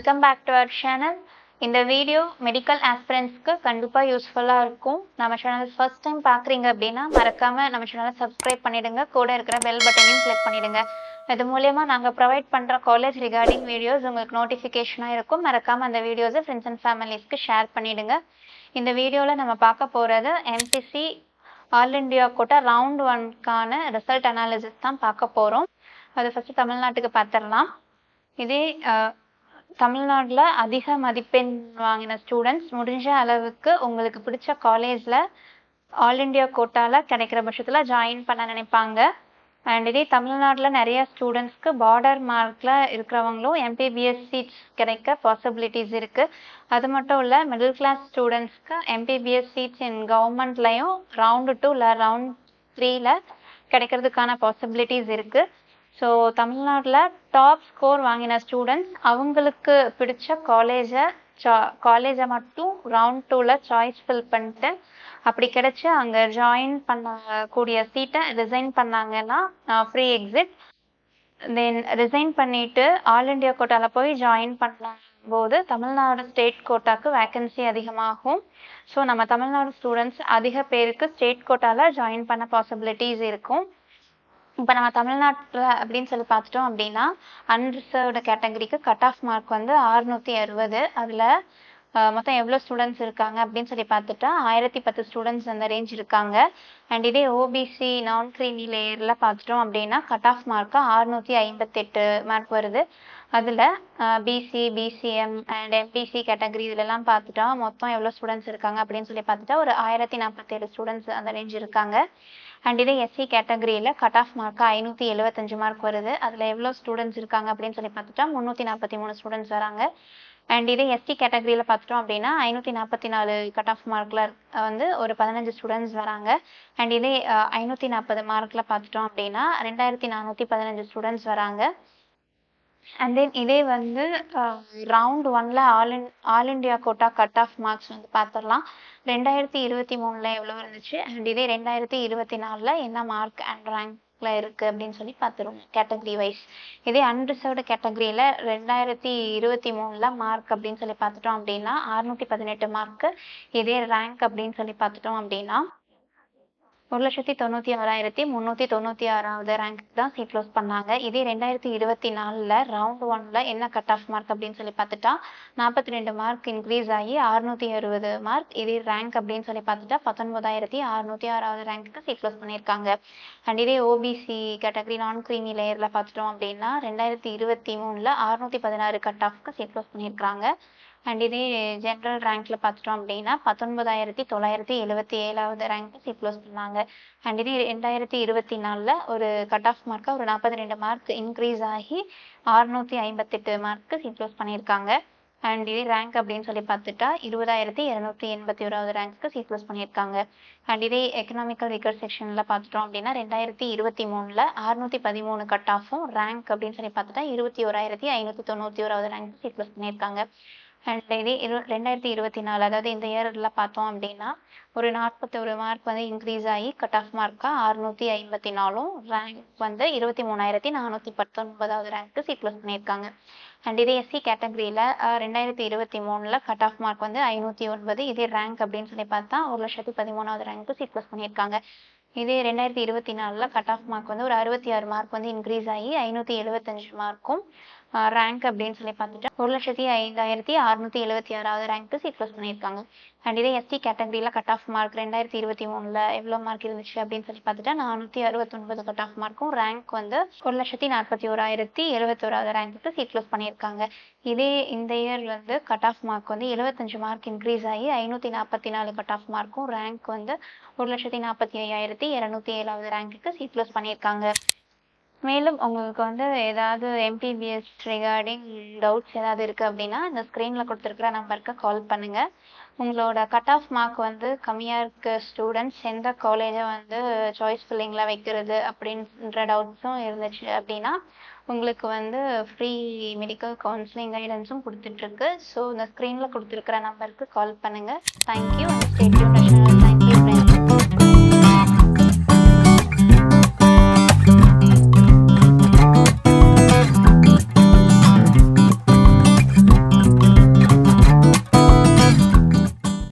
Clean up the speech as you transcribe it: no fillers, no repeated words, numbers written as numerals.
Welcome back to our channel. இந்த video medical ஆஸ்பிரண்ட்ஸ்க்கு கண்டிப்பாக யூஸ்ஃபுல்லாக இருக்கும். நம்ம சேனல் ஃபர்ஸ்ட் டைம் பார்க்குறீங்க அப்படின்னா மறக்காமல் நம்ம சேனலை சப்ஸ்கிரைப் பண்ணிவிடுங்க. கூட இருக்கிற பெல் பட்டனையும் கிளிக் பண்ணிவிடுங்க. இது மூலயமா நாங்கள் ப்ரொவைட் பண்ணுற காலேஜ் ரிகார்டிங் வீடியோஸ் உங்களுக்கு நோட்டிஃபிகேஷனாக இருக்கும். மறக்காமல் அந்த வீடியோஸை ஃப்ரெண்ட்ஸ் அண்ட் ஃபேமிலிஸ்க்கு ஷேர் பண்ணிவிடுங்க. இந்த வீடியோவில் நம்ம பார்க்க போகிறது MBC all India quota round 1க்கான ரிசல்ட் அனாலிசிஸ் தான் பார்க்க போகிறோம். அது ஃபஸ்ட்டு தமிழ்நாட்டுக்கு பார்த்துடலாம். இதே தமிழ்நாட்டில் அதிக மதிப்பெண் வாங்கின ஸ்டூடெண்ட்ஸ் முடிஞ்ச அளவுக்கு உங்களுக்கு பிடிச்ச காலேஜில் ஆல் இண்டியா கோட்டாவில் கிடைக்கிற பட்சத்தில் ஜாயின் பண்ண நினைப்பாங்க. அண்ட் இதே தமிழ்நாட்டில் நிறைய ஸ்டூடெண்ட்ஸ்க்கு பார்டர் மார்க்கில் இருக்கிறவங்களும் எம்பிபிஎஸ் சீட்ஸ் கிடைக்க பாசிபிலிட்டிஸ் இருக்குது. அது மட்டும் இல்லை, மிடில் கிளாஸ் ஸ்டூடெண்ட்ஸ்க்கு எம்பிபிஎஸ் சீட்ஸ் இன் கவர்மெண்ட்லையும் ரவுண்டு 2 இல்லை ரவுண்ட் 3ல கிடைக்கிறதுக்கான பாசிபிலிட்டிஸ் இருக்குது. ஸோ தமிழ்நாட்டில் டாப் ஸ்கோர் வாங்கின ஸ்டூடெண்ட்ஸ் அவங்களுக்கு பிடிச்ச காலேஜை மட்டும் ரவுண்ட் 2ல சாய்ஸ் ஃபில் பண்ணிட்டு அப்படி கிடைச்சி அங்கே ஜாயின் பண்ணக்கூடிய சீட்டை ரிசைன் பண்ணாங்கன்னா ஃப்ரீ எக்ஸிட். தென் ரிசைன் பண்ணிவிட்டு ஆல் இண்டியா கோட்டாவில் போய் ஜாயின் பண்ணும்போது தமிழ்நாடு ஸ்டேட் கோட்டாக்கு வேக்கன்சி அதிகமாகும். ஸோ நம்ம தமிழ்நாடு ஸ்டூடெண்ட்ஸ் அதிக பேருக்கு ஸ்டேட் கோட்டாவில் ஜாயின் பண்ண பாசிபிலிட்டிஸ் இருக்கும். இப்போ நம்ம தமிழ்நாட்டில் அப்படின்னு சொல்லி பார்த்துட்டோம் அப்படின்னா அன்ரிசர்வ்டு கேட்டகரிக்கு கட் ஆஃப் மார்க் வந்து 660. அதில் மொத்தம் எவ்வளோ ஸ்டூடெண்ட்ஸ் இருக்காங்க அப்படின்னு சொல்லி பார்த்துட்டா 1010 ஸ்டூடெண்ட்ஸ் அந்த ரேஞ்ச் இருக்காங்க. அண்ட் இதே ஓபிசி நான் கிரீமி லேயரில் பார்த்துட்டோம் அப்படின்னா கட் ஆஃப் மார்க்கு 658 மார்க் வருது. அதில் PC, PCM and MPC category இதிலெல்லாம் பார்த்துட்டா மொத்தம் எவ்வளோ ஸ்டூடெண்ட்ஸ் இருக்காங்க அப்படின்னு சொல்லி பார்த்துட்டா ஒரு 1047 ஸ்டூடெண்ட்ஸ் அந்த ரேஞ்ச் இருக்காங்க. அண்ட் இதே எஸ்சி கேட்டகரியில் கட் ஆஃப் மார்க்கு 575 மார்க் வருது. அதில் எவ்வளோ ஸ்டூடெண்ட்ஸ் இருக்காங்க அப்படின்னு சொல்லி பார்த்துட்டா 343 ஸ்டூடெண்ட்ஸ் வராங்க. அண்ட் இதே எஸ்டி கேட்டகரியில் பார்த்துட்டோம் அப்படின்னா 544 கட் ஆஃப் மார்க்கில் வந்து ஒரு 15 ஸ்டூடெண்ட்ஸ் வராங்க. அண்ட் இதே 540 மார்க்கில் பார்த்துட்டோம் அப்படின்னா 2415 ஸ்டூடெண்ட்ஸ் வராங்க. அண்ட் தென் இதே வந்து ரவுண்ட் 1ல all India quota cut off marks வந்து பார்த்துடலாம். 2023ல் எவ்வளோ இருந்துச்சு, அண்ட் இதே 2024ல் என்ன மார்க் அண்ட் ரேங்க்ல இருக்குது அப்படின்னு சொல்லி பார்த்துருவோம் கேட்டகரி வைஸ். இதே அன்ரிசர்வ்டு கேட்டகரியில் 2023ல் மார்க் அப்படின்னு சொல்லி பார்த்துட்டோம் அப்படின்னா 618 மார்க்கு. இதே ரேங்க் அப்படின்னு சொல்லி பார்த்துட்டோம் அப்படின்னா 1,96,396 ரேங்க்கு தான் சீட் க்ளோஸ் பண்ணாங்க. இதே 2024ல் ரவுண்ட் 1ல என்ன கட் ஆஃப் மார்க் அப்படின்னு சொல்லி பார்த்துட்டா 42 மார்க் இன்க்ரீஸ் ஆகி 660 மார்க். இதே ரேங்க் அப்படின்னு சொல்லி பார்த்துட்டா 19,606 ரேங்க்கு சீட் க்ளோஸ் பண்ணியிருக்காங்க. அண்ட் இதே ஓபிசி கேட்டகரி நான் கிரீமி லேயரில் பார்த்துட்டோம் அப்படின்னா 2023ல் 616 கட் ஆஃப்க்கு சீட் க்ளோஸ் பண்ணியிருக்காங்க. அண்ட் இதே ஜென்ரல் ரேங்க்ல பார்த்துட்டோம் அப்படின்னா 19,977 ரேங்க் சீட் க்ளோஸ் பண்ணாங்க. அண்ட் இதே 2024ல் ஒரு கட் ஆஃப் மார்க்காக ஒரு 42 மார்க் இன்க்ரீஸ் ஆகி 658 மார்க்கு சீட் க்ளோஸ் பண்ணியிருக்காங்க. அண்ட் இதே ரேங்க் அப்படின்னு சொல்லி பார்த்துட்டா 20,281 ரேங்க்கு சீட் க்ளோஸ் பண்ணியிருக்காங்க. அண்ட் இதே எக்கனாமிக்கல் வீக்கர் செக்ஷனில் பார்த்துட்டோம் அப்படின்னா 2023ல் 613 கட் ஆஃபும் ரேங்க் அப்படின்னு சொல்லி பார்த்துட்டா 21,591 ரேங்க்கு சீட் க்ளோஸ் பண்ணியிருக்காங்க. அண்ட் இதே 2024 அதாவது இந்த இயரில் பார்த்தோம் அப்படின்னா ஒரு 41 மார்க் வந்து இன்க்ரீஸ் ஆகி கட் ஆஃப் மார்க்காக 654 ரேங்க் வந்து 23,419 ரேங்க்கு சீட் க்ளோஸ் பண்ணியிருக்காங்க. அண்ட் இதே எஸ்சி கேட்டகரியில் 2023ல் கட் ஆஃப் மார்க் வந்து 509. இதே ரேங்க் அப்படின்னு சொல்லி பார்த்தா 1,13,000 ரேங்க்கு சீட் க்ளோஸ் பண்ணியிருக்காங்க. இதே 2024ல் கட் ஆஃப் மார்க் வந்து ஒரு 66 மார்க் வந்து இன்க்ரீஸ் ஆகி 575 மார்க்கும் ரேங்க் அப்படின்னு சொல்லி பார்த்துட்டா 1,05,676 ரேங்க்கு சீட் க்ளோஸ் பண்ணியிருக்காங்க. அண்ட் இதே எஸ்டி கேட்டகரியில் கட் ஆஃப் மார்க் 2023ல் எவ்வளோ மார்க் இருந்துச்சு அப்படின்னு சொல்லி பார்த்துட்டா 469 கட் ஆஃப் மார்க்கும் ரேங்க் வந்து 1,41,071 ரேங்க்கு சீட் க்ளோஸ் பண்ணியிருக்காங்க. இதே இந்த இயர் வந்து கட் ஆஃப் மார்க் வந்து 75 மார்க் இன்க்ரீஸ் ஆகி 544 கட் ஆஃப் மார்க்கும் ரேங்க் வந்து 1,45,207 ரேங்க்கு சீட் க்ளோஸ் பண்ணியிருக்காங்க. மேலும் உங்களுக்கு வந்து ஏதாவது எம்பிபிஎஸ் ரிகார்டிங் டவுட்ஸ் ஏதாவது இருக்குது அப்படின்னா இந்த ஸ்க்ரீனில் கொடுத்துருக்குற நம்பருக்கு கால் பண்ணுங்கள். உங்களோட கட் ஆஃப் மார்க் வந்து கம்மியாக இருக்க ஸ்டூடெண்ட்ஸ் எந்த காலேஜை வந்து சாய்ஸ் ஃபில்லிங்கில் வைக்கிறது அப்படின்ற டவுட்ஸும் இருந்துச்சு அப்படின்னா உங்களுக்கு வந்து ஃப்ரீ மெடிக்கல் கவுன்சிலிங் கைடன்ஸும் கொடுத்துட்ருக்கு. ஸோ இந்த ஸ்க்ரீனில் கொடுத்துருக்குற நம்பருக்கு கால் பண்ணுங்கள். Thank you and stay tuned.